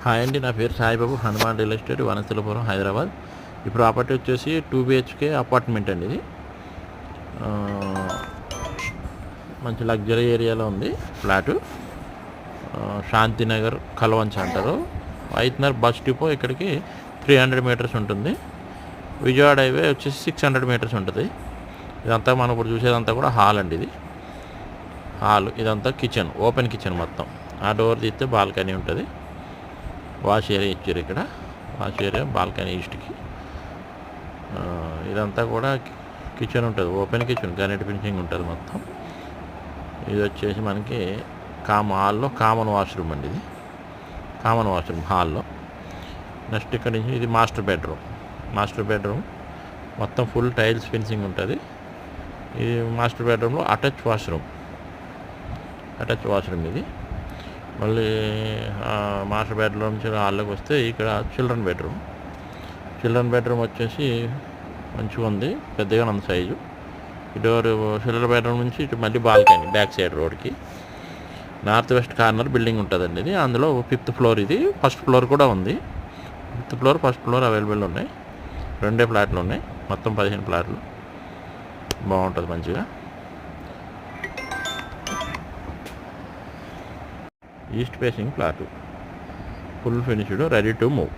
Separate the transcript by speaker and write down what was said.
Speaker 1: Hi అండి, నా పేరు సాయిబాబు. Hanuman real estate, Vanasthalipuram, Hyderabad. ఈ ప్రాపర్టీ వచ్చేసి 2 BHK అపార్ట్మెంట్ అండి. ఇది మంచి లగ్జరీ ఏరియాలో ఉంది ఫ్లాటు. శాంతినగర్ కలవంచ అంటారు. వైత్నర్ బస్ డిపో ఇక్కడికి 300 మీటర్స్ ఉంటుంది. విజయవాడ హైవే వచ్చేసి 600 మీటర్స్ ఉంటుంది. ఇదంతా మనం ఇప్పుడు చూసేదంతా కూడా హాల్ అండి. ఇది హాల్, ఇదంతా కిచెన్, ఓపెన్ కిచెన్ మొత్తం. ఆ డోర్ తీస్తే బాల్కనీ ఉంటుంది. వాష్ ఏరియా ఇచ్చారు ఇక్కడ. వాష్ ఏరియా, బాల్కనీ ఈస్ట్కి. ఇదంతా కూడా కిచెన్ ఉంటుంది, ఓపెన్ కిచెన్, గ్రానైట్ ఫినిషింగ్ ఉంటుంది మొత్తం. ఇది వచ్చేసి మనకి హాల్లో కామన్ వాష్రూమ్ అండి. ఇది కామన్ వాష్రూమ్ హాల్లో. నెక్స్ట్ ఇక్కడ నుంచి ఇది మాస్టర్ బెడ్రూమ్ మొత్తం ఫుల్ టైల్స్ ఫినిషింగ్ ఉంటుంది. ఇది మాస్టర్ బెడ్రూమ్లో అటాచ్ వాష్రూమ్ ఇది. మళ్ళీ మాస్టర్ బెడ్రూమ్ నుంచి హాల్లోకి వస్తే ఇక్కడ చిల్డ్రన్ బెడ్రూమ్ వచ్చేసి మంచిగా ఉంది, పెద్దగా ఉంది సైజు. ఈ డోర్ చిల్డ్రన్ బెడ్రూమ్ నుంచి ఇటు మళ్ళీ బాల్కనీ బ్యాక్ సైడ్ రోడ్కి. నార్త్ వెస్ట్ కార్నర్ బిల్డింగ్ ఉంటుందండి ఇది. అందులో 5th ఫ్లోర్ ఇది. ఫస్ట్ ఫ్లోర్ కూడా ఉంది. 5th floor, first floor available ఉన్నాయి. 2 ఫ్లాట్లు ఉన్నాయి, మొత్తం 15 ఫ్లాట్లు. బాగుంటుంది మంచిగా. East facing flat, full finished, ready to move.